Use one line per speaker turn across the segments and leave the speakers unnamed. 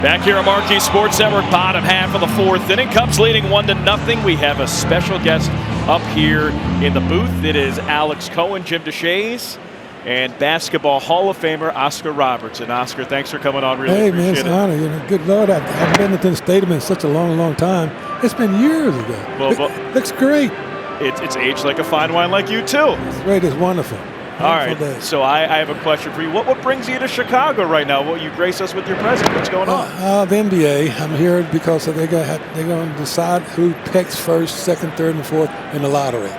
Back here at Marquee Sports Network, bottom half of the fourth inning. Cubs leading 1-0. We have a special guest up here in the booth. It is Alex Cohen, Jim Deshaies, and Basketball Hall of Famer Oscar Robertson. Oscar, thanks for coming on. Really appreciate it.
Hey, man, it's an honor. Good Lord, I've been at this stadium in such a long time. It's been years ago. Well, looks great.
It's aged like a fine wine like you, too.
It's great. It's wonderful.
All right, so I have a question for you. What brings you to Chicago right now? Will you grace us with your presence? What's going on?
The NBA. I'm here because they're going to decide who picks first, second, third, and fourth in the lottery.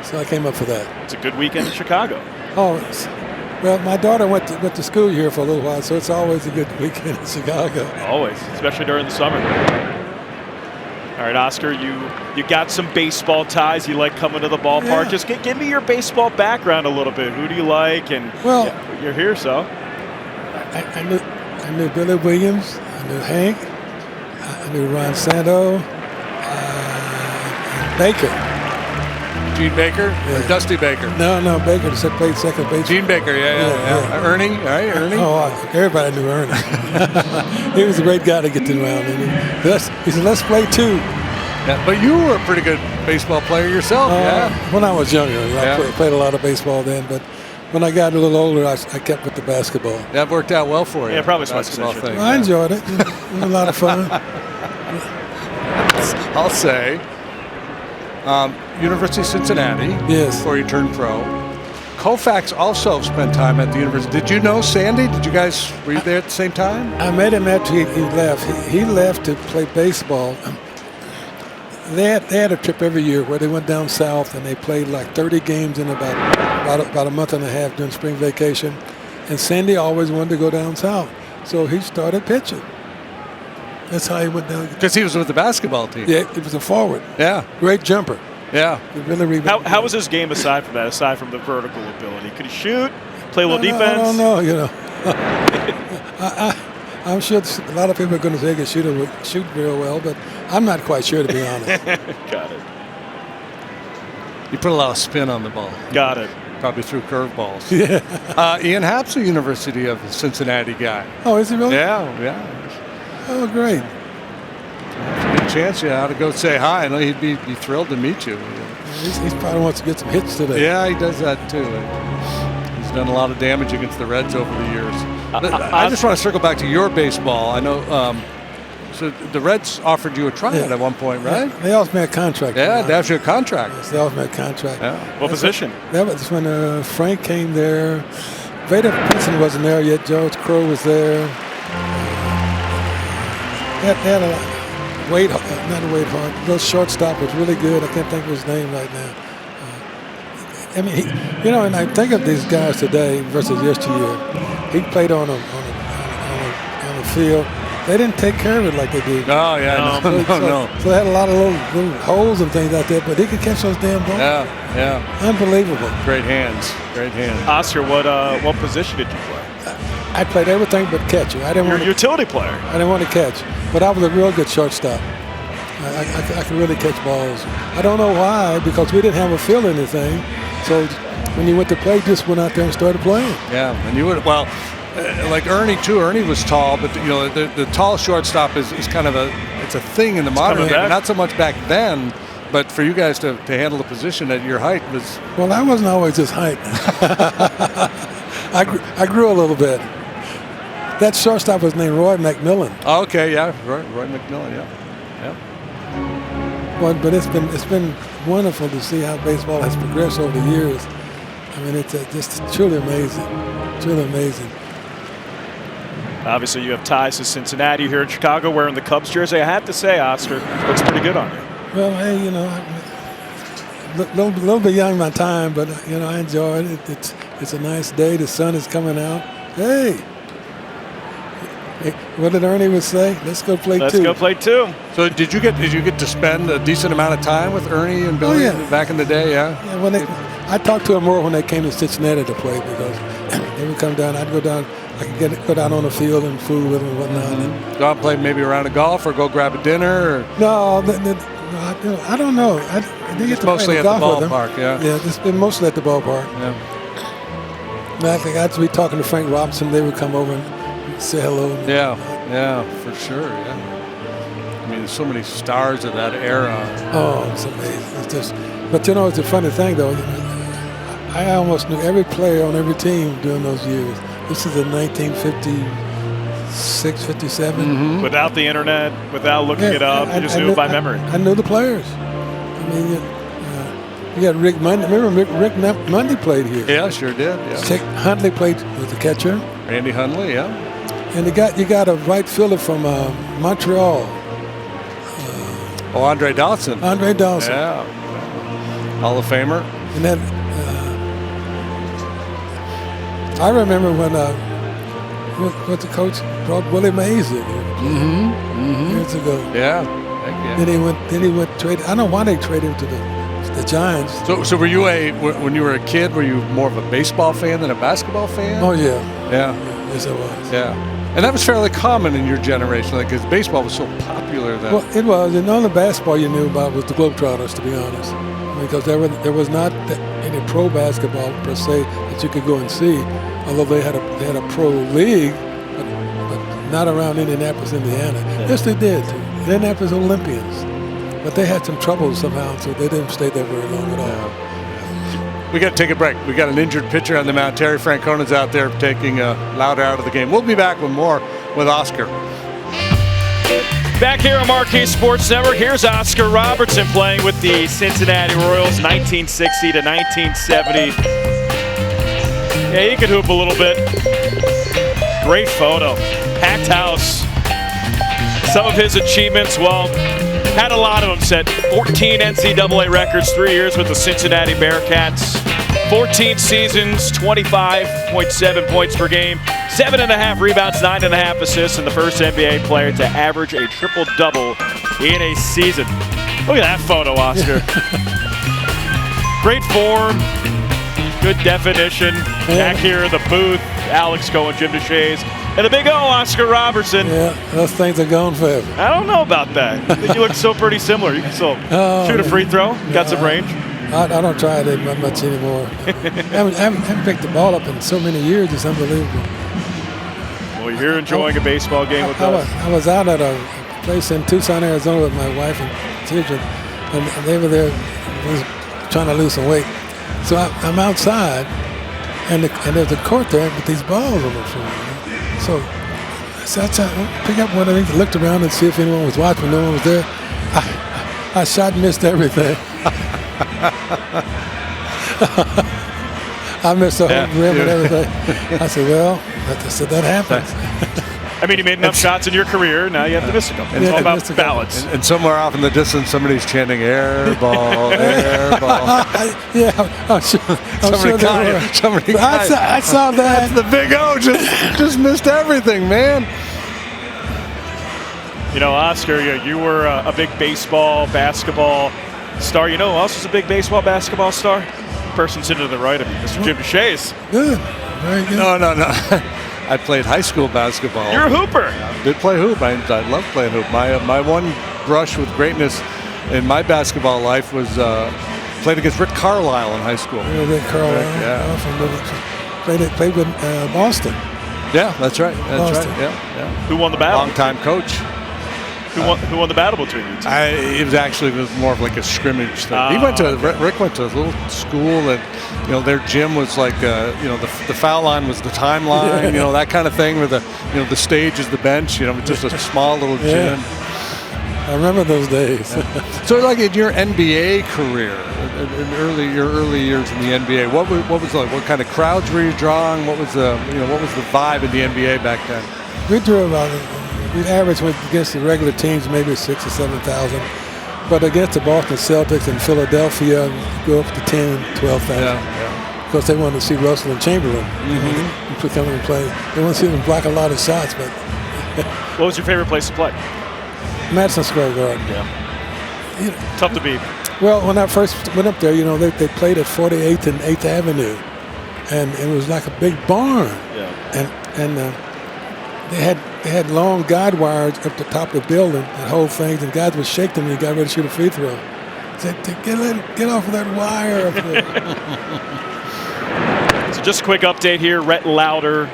So I came up for that.
It's a good weekend in Chicago.
Well, my daughter went to school here for a little while, so it's always a good weekend in Chicago.
Always, especially during the summer. All right, Oscar, you got some baseball ties. You like coming to the ballpark.
Yeah.
Just give me your baseball background a little bit. Who do you like? And you're here, so.
I knew Billy Williams. I knew Hank. I knew Ron Santo. And Baker.
Gene Baker or Dusty Baker?
No, Baker just played second base.
Gene Baker, yeah. Ernie, all right, Ernie.
Everybody knew Ernie. He was a great guy to get to around. He said, let's play two.
Yeah, but you were a pretty good baseball player yourself,
When I was younger. I played a lot of baseball then, but when I got a little older, I kept with the basketball.
That worked out well for you.
Yeah, probably
basketball thing.
I enjoyed it. It was a lot of fun.
I'll say. University of Cincinnati.
Yes.
Before you turned pro. Koufax also spent time at the university. Did you know Sandy? Were you there at the same time?
I met him after he left. He left to play baseball. They had a trip every year where they went down south and they played like 30 games in about a month and a half during spring vacation. And Sandy always wanted to go down south, so he started pitching. That's how he went down.
Because he was with the basketball team.
Yeah, he was a forward.
Yeah.
Great jumper.
Yeah.
Really
how was his game aside from that, aside from the vertical ability? Could he shoot, play a little defense?
I don't know, I'm sure a lot of people are going to say he can shoot real well, but I'm not quite sure, to be honest.
Got it.
You put a lot of spin on the ball.
Got it.
Probably threw curveballs.
Yeah.
Ian Happ's a University of Cincinnati guy.
Oh, is he really?
Yeah.
Oh, great.
Good chance you ought to go say hi. I know he'd be thrilled to meet you.
He probably wants to get some hits today.
Yeah, he does that too. He's done a lot of damage against the Reds over the years. I just want to circle back to your baseball. I know so the Reds offered you a tryout at one point, right?
Yeah, they offered me a contract.
Yeah, they offered you a contract.
Yes, they offered me a contract.
Yeah. What position?
That was when Frank came there. Vader Pinson wasn't there yet. George Crow was there. They had a not Wade Hart. The shortstop was really good. I can't think of his name right now. I mean, and I think of these guys today versus yesteryear. He played on a field. They didn't take care of it like they did.
Oh, yeah, no.
So they had a lot of little holes and things out there, but he could catch those damn balls.
Yeah.
Unbelievable.
Great hands.
Oscar, what position did you play?
I played everything but catcher.
You're a utility player.
I didn't want to catch, but I was a real good shortstop. I could really catch balls. I don't know why, because we didn't have a field or anything. So when you went to play, just went out there and started playing.
Yeah, and you would, like Ernie too. Ernie was tall, but the tall shortstop is kind of it's a thing in the modern day. Not so much back then, but for you guys to handle the position at your height was.
Well, I wasn't always his height. I grew a little bit. That shortstop was named Roy McMillan.
Oh, okay, yeah, Roy McMillan, yeah.
Well, but it's been wonderful to see how baseball has progressed over the years. I mean, it's just truly amazing. Truly amazing.
Obviously, you have ties to Cincinnati here in Chicago, wearing the Cubs jersey. I have to say, Oscar, looks pretty good on you.
Well, hey, a little bit young my time, but I enjoy it. It's a nice day. The sun is coming out. Hey, what did Ernie would say? Let's go play two.
Let's go play two.
So did you get to spend a decent amount of time with Ernie and Billy back in the day? Yeah.
I talked to him more when they came to Cincinnati to play, because they would come down. I'd go down. I could go down on the field and fool with them and whatnot. And
go out and play maybe a round of golf or go grab a dinner? Or?
No, I don't know. They get to
mostly
play
at the
golf
ballpark, yeah.
Yeah, it's been mostly at the ballpark.
Yeah.
I think I'd be talking to Frank Robertson. They would come over and say hello.
Yeah, for sure. Yeah. I mean, there's so many stars of that era.
Oh, it's amazing. It's just, but you know, it's a funny thing though. I almost knew every player on every team during those years. This is in 1956, 57.
Mm-hmm. Without the internet, without looking it up, you just knew it by memory.
I knew the players. I mean, you got Rick Mundy. Remember Rick Mundy played here?
Yeah, sure did. Yeah.
Chick Huntley played with the catcher.
Randy Hundley, yeah.
And you got a right fielder from Montreal.
Andre Dawson.
Andre Dawson.
Yeah. Hall of Famer.
And then I remember when what the coach brought Willie Mays in years ago.
Yeah.
Then he went trade. I don't know why they traded him to the Giants.
So were you when you were a kid? Were you more of a baseball fan than a basketball fan?
Oh yeah.
Yeah.
Yes, I was.
Yeah. And that was fairly common in your generation, like because baseball was so popular then.
Well, it was. And the only basketball you knew about was the Globetrotters, to be honest, because there was not any pro basketball per se that you could go and see. Although they had a pro league, but not around Indianapolis, Indiana. Yeah. Yes, they did. Indianapolis Olympians, but they had some trouble somehow, so they didn't stay there very long at all.
Yeah. We got to take a break. We got an injured pitcher on the mound. Terry Francona's out there taking Louder out of the game. We'll be back with more with Oscar.
Back here on Marquee Sports Network, here's Oscar Robertson playing with the Cincinnati Royals, 1960 to 1970. Yeah, he could hoop a little bit. Great photo. Packed house. Some of his achievements, well, had a lot of them set. 14 NCAA records, 3 years with the Cincinnati Bearcats. 14 seasons, 25.7 points per game, 7.5 rebounds, 9.5 assists, and the first NBA player to average a triple-double in a season. Look at that photo, Oscar. Great form, good definition. Back here in the booth, Alex Cohen, Jim Deshaies, and the big O, Oscar Robertson.
Yeah, those things are gone forever.
I don't know about that. I think you look so pretty similar. You can still shoot a free throw. Got some range.
I don't try that much anymore. I haven't picked the ball up in so many years. It's unbelievable.
Well, you're enjoying a baseball game with us.
I was out at a place in Tucson, Arizona with my wife and children, and they were there trying to lose some weight. So I'm outside, and there's a court there with these balls on the floor. So I pick up one of these, looked around and see if anyone was watching. No one was there. I shot and missed everything. I missed the whole rim and everything. I said, well, that happens.
I mean, you made enough shots in your career. Now you have to miss a couple. It's all about balance.
And somewhere off in the distance, somebody's chanting "air ball, air ball."
Yeah, I'm sure.
Somebody
I saw that.
That's the big O. Just missed everything, man.
You know, Oscar, you were a big baseball, basketball star. You know who else was a big baseball, basketball star? Person sitting to the right of you, Mr. Jim Deshaies.
Good. Very good.
No. I played high school basketball.
You're a hooper.
I did play hoop. I love playing hoop. My one brush with greatness in my basketball life was played against Rick Carlisle in high school.
Rick Carlisle.
Yeah.
Played with Boston.
Yeah, that's right.
Boston.
Right. Yeah.
Who won the battle?
Long-time coach.
Who won the battle between you two?
It was more of like a scrimmage thing. Rick went to a little school, and their gym was like the foul line was the timeline, that kind of thing, where the stage is the bench, just a small little gym.
I remember those days.
So, like in your NBA career, in your early years in the NBA, what was like? What kind of crowds were you drawing? What was the vibe in the NBA back then?
We drew about. We averaged against the regular teams maybe 6,000 or 7,000, but against the Boston Celtics and Philadelphia, go up to 10,000, 12,000.
Yeah.
Because they wanted to see Russell and Chamberlain come and play. They want to see them block a lot of shots. But
what was your favorite place to play?
Madison Square Garden.
Yeah. Tough to beat.
Well, when I first went up there, they played at 48th and 8th Avenue, and it was like a big barn.
Yeah.
And they had long guide wires up the top of the building that hold things, and guys would shake them when you got ready to shoot a free throw. Said, get off of that wire up there.
So just a quick update here. Rhett Lauder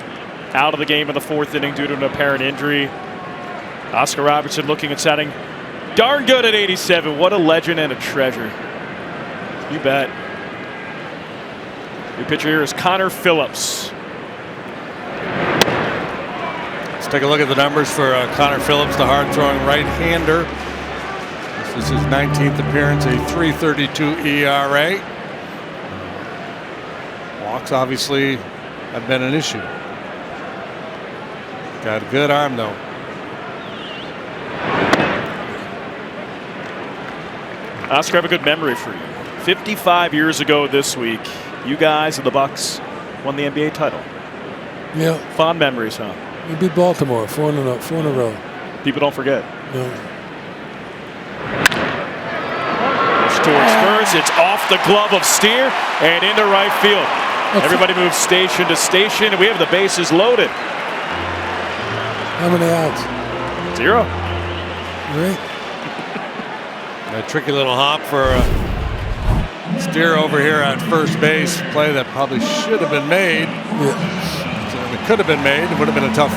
out of the game in the 4th inning due to an apparent injury. Oscar Robertson looking and sounding darn good at 87. What a legend and a treasure. You bet. New pitcher here is Connor Phillips.
Let's take a look at the numbers for Connor Phillips, the hard-throwing right-hander. This is his 19th appearance, a 3.32 ERA. Walks obviously have been an issue. Got a good arm though.
Oscar, I have a good memory for you. 55 years ago this week, you guys and the Bucks won the NBA title.
Yeah.
Fond memories, huh?
We beat Baltimore 4 in a row.
People don't forget.
No.
Towards first, it's off the glove of Steer and into right field. Everybody moves station to station, and we have the bases loaded.
How many outs?
0.
Great.
A tricky little hop for Steer over here at first base. Play that probably should have been made.
Yeah.
So it could have been made. It would have been a tough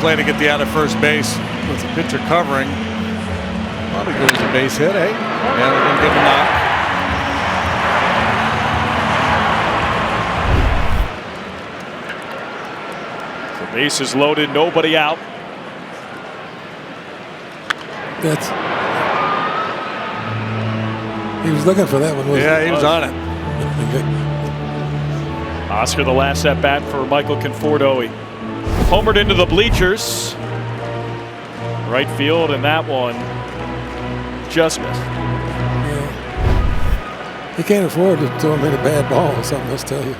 play to get the out of first base with the pitcher covering. Probably goes a base hit, eh? Yeah, they're going to give him a knock.
The base is loaded, nobody out.
He was looking for that one, wasn't he?
Yeah, he was on it.
Oscar, the last at bat for Michael Conforto. He homered into the bleachers. Right field, and that one just missed.
Yeah. He can't afford to throw him in a bad ball or something, let's tell you.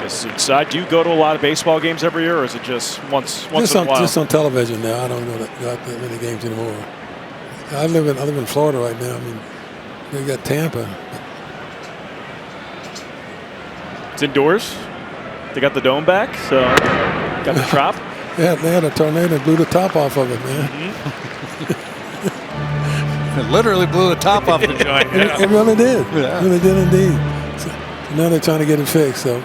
This is inside. Do you go to a lot of baseball games every year, or is it just once in a while?
Just on television now. I don't go to that many games anymore. I live in Florida right now. I mean, we got Tampa.
It's indoors. They got the dome back, so got the trop.
Yeah, they had a tornado that blew the top off of it, man.
It literally blew the top off the joint. Yeah.
It really did.
Yeah.
It really did indeed. So now they're trying to get it fixed. So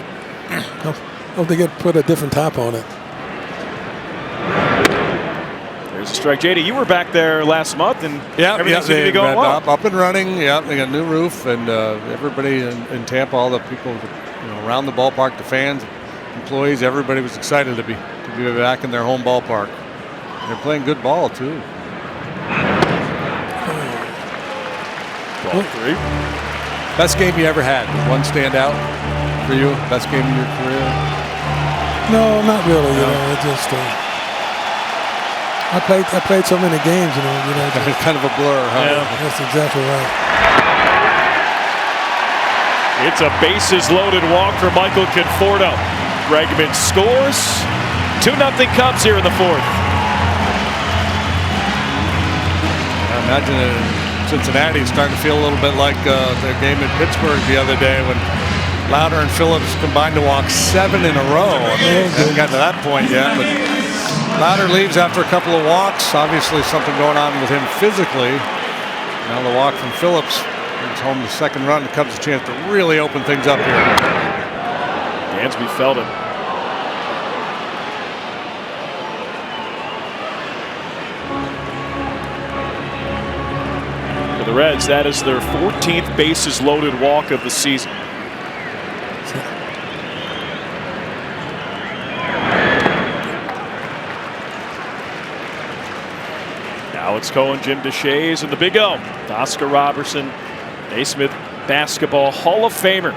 hope they put a different top on it.
There's a strike. JD, you were back there last month, and everything seemed to be going well.
Up and running. Yeah, they got a new roof, and everybody in Tampa, all the people around the ballpark, the fans, employees, everybody was excited to be back in their home ballpark. They're playing good ball too.
Ball 3.
Best game you ever had? One standout for you? Best game of your career?
No, not really. You know, it just I played so many games. You know,
It's kind of a blur, huh?
Yeah.
That's exactly right.
It's a bases-loaded walk for Michael Conforto. Bregman scores. 2-0 Cubs here in the 4th.
I imagine Cincinnati is starting to feel a little bit like their game in Pittsburgh the other day when Lauder and Phillips combined to walk 7 in a row. I mean, haven't gotten to that point yet, but Lauder leaves after a couple of walks. Obviously something going on with him physically. Now the walk from Phillips brings home the second run. The Cubs a chance to really open things up here.
Dansby felt it. For the Reds, that is their 14th bases loaded walk of the season. Alex Cohen, Jim Deshaies, and the Big O, Oscar Robertson, Naismith Basketball Hall of Famer.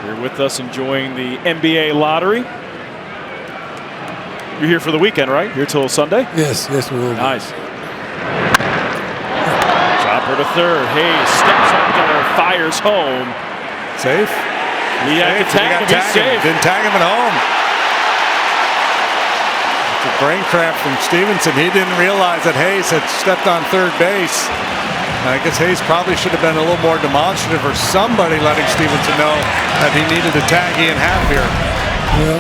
You're with us enjoying the NBA lottery. You're here for the weekend, right? Here till Sunday?
Yes, we will.
Nice. Chopper to third. Hayes steps up there, fires home.
Safe?
He had to tag him. He's safe.
Didn't tag him at home. It's a brain cramp from Stevenson. He didn't realize that Hayes had stepped on third base. And I guess Hayes probably should have been a little more demonstrative, or somebody letting Stevenson know that he needed to tag Ian Happ here.
Yeah.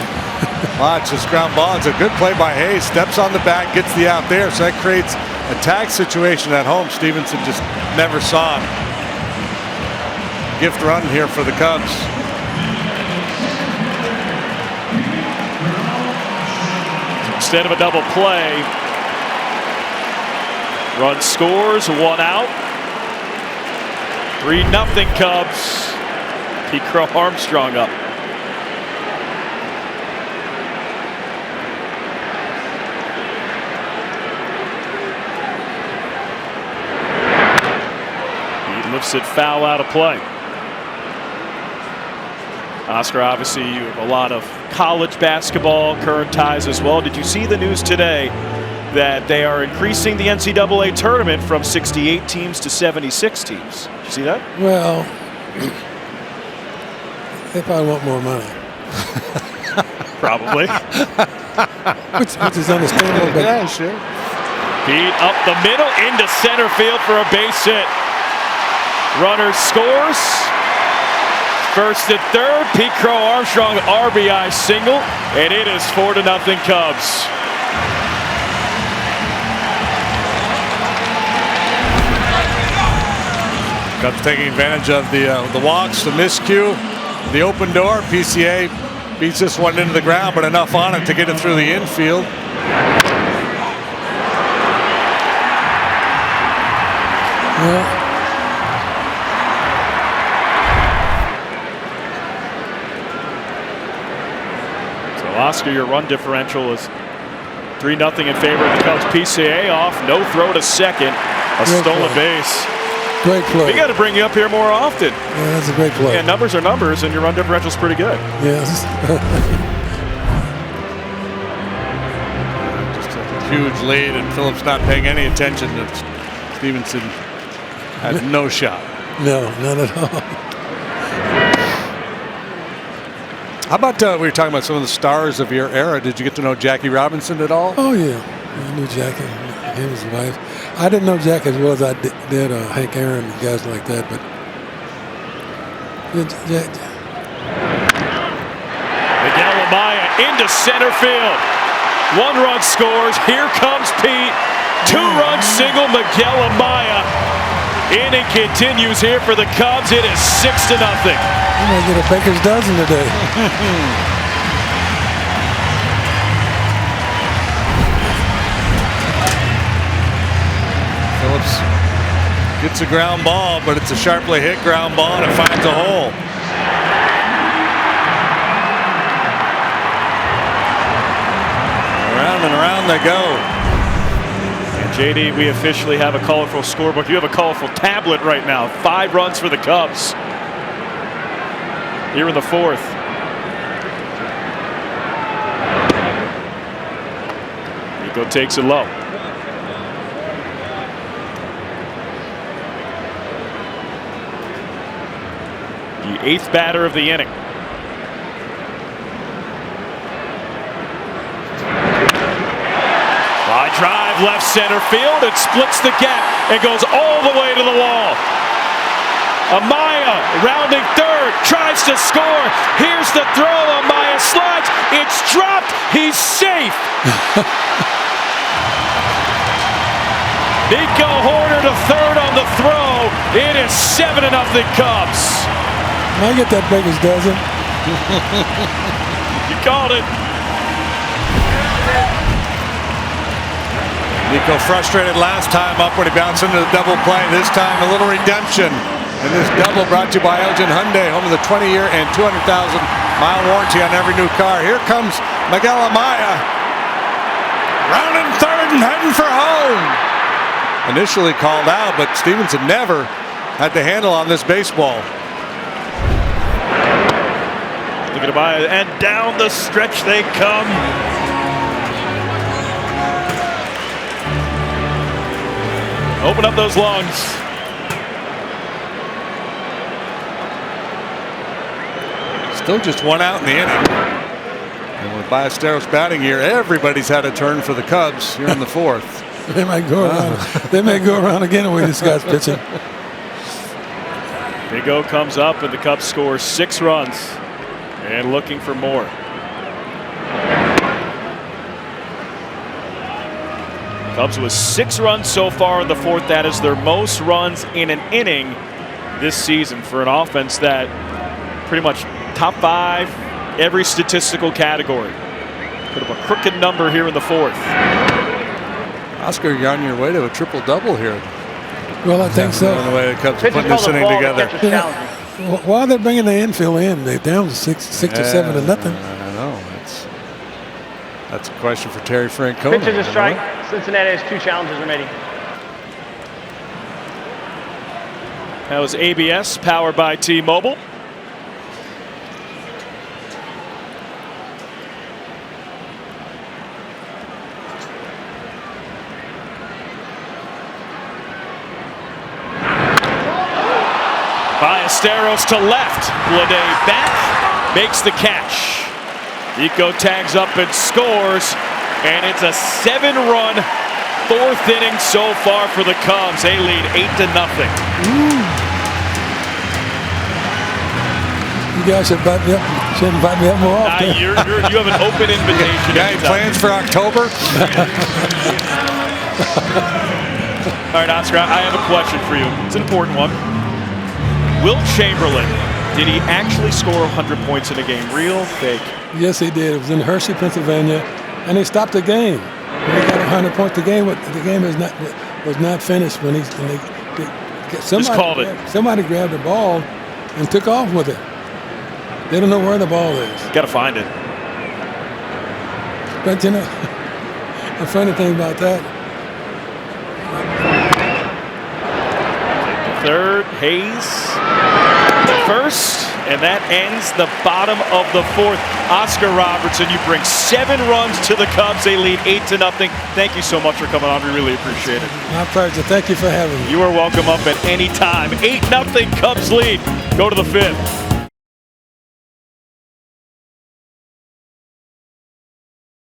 Watch this ground ball. It's a good play by Hayes. Steps on the bat, gets the out there. So that creates a tag situation at home, Stevenson just never saw it. Gift run here for the Cubs.
Instead of a double play, run scores, 1 out. 3-0 Cubs. Pete Crow Armstrong up. He lifts it foul out of play. Oscar, obviously you have a lot of college basketball current ties as well. Did you see the news today that they are increasing the NCAA tournament from 68 teams to 76 teams? Did you see that?
Well, they probably want more money.
Probably.
which is understandable. But
Yeah, sure.
Pete up the middle into center field for a base hit. Runner scores. First and third, Pete Crow Armstrong RBI single, and it is 4-0 Cubs.
Cubs taking advantage of the walks, the miscue, the open door. PCA beats this one into the ground, but enough on it to get it through the infield.
yeah,
Oscar, your run differential is 3-0 in favor of the Cubs. PCA off, no throw to second, a
Great
stolen
play.
base.
great play.
We got to bring you up here more often.
Yeah, that's a great play.
Yeah, numbers are numbers, and your run differential is pretty good.
Yes.
Just a huge lead, and Phillips not paying any attention. Stevenson had no shot.
No, not at all.
How about we were talking about some of the stars of your era? Did you get to know Jackie Robinson at all?
Oh yeah, I knew Jackie, him and his wife. I didn't know Jack as well as I did Hank Aaron and guys like that, but
Miguel Amaya into center field. 1 run scores. Here comes Pete. 2-run single. Miguel Amaya. Inning continues here for the Cubs. It is 6-0.
You might get a baker's dozen today.
Phillips gets a ground ball, but it's a sharply hit ground ball, and it finds a hole. Around and around they go.
And JD, we officially have a colorful scorebook. You have a colorful tablet right now. 5 runs for the Cubs here in the 4th. Nico takes it low. The 8th batter of the inning. High drive left center field. It splits the gap and goes all the way to the wall. Amaya rounding third, tries to score. Here's the throw. Amaya slides. It's dropped. He's safe. Nico Horner to third on the throw. It is 7-0 Cubs.
I get that baker's dozen.
You called it.
Nico frustrated last time up when he bounced into the double play. This time a little redemption. And this double brought to you by Elgin Hyundai, home of the 20-year and 200,000-mile warranty on every new car. Here comes Miguel Amaya. Rounding third and heading for home. Initially called out, but Stevenson never had the handle on this baseball.
Look at Amaya, and down the stretch they come. Open up those lungs.
Still just 1 out in the inning. And with Ballesteros batting here, everybody's had a turn for the Cubs here in the 4th.
They might go around. They may go around again the way this guy's pitching.
Big O comes up and the Cubs score 6 runs and looking for more. Cubs with 6 runs so far in the fourth. That is their most runs in an inning this season for an offense that pretty much top 5 every statistical category. Put up a crooked number here in the fourth.
Oscar, you're on your way to a triple-double here.
Well, I think so.
The way the Cubs are putting this inning together.
While they're bringing the infield in, they're down 6 or 7 to nothing.
I know. That's a question for Terry Francona.
Pitch is a strike. Cincinnati has 2 challenges remaining.
That was ABS, powered by T-Mobile. Ballesteros to left. Bleday back, makes the catch. Nico tags up and scores, and it's a 7-run 4th inning so far for the Cubs. They lead 8-0.
You guys should invite me up. Should invite me up more often.
You have an open invitation.
Got any plans for October?
All right, Oscar, I have a question for you. It's an important one. Wilt Chamberlain, did he actually score 100 points in a game? Real, fake?
Yes, he did. It was in Hershey, Pennsylvania, and they stopped the game. They got 100 points. The game was not finished when somebody grabbed the ball and took off with it. They don't know where the ball is.
Got to find it.
But you know, the funny thing about that.
Third, Hayes the first, and that ends the bottom of the fourth. Oscar Robertson, you bring 7 runs to the Cubs. They lead 8-0. Thank you so much for coming on. We really appreciate it.
My pleasure. Thank you for having me.
You are welcome up at any time. 8-0 Cubs lead. Go to the 5th.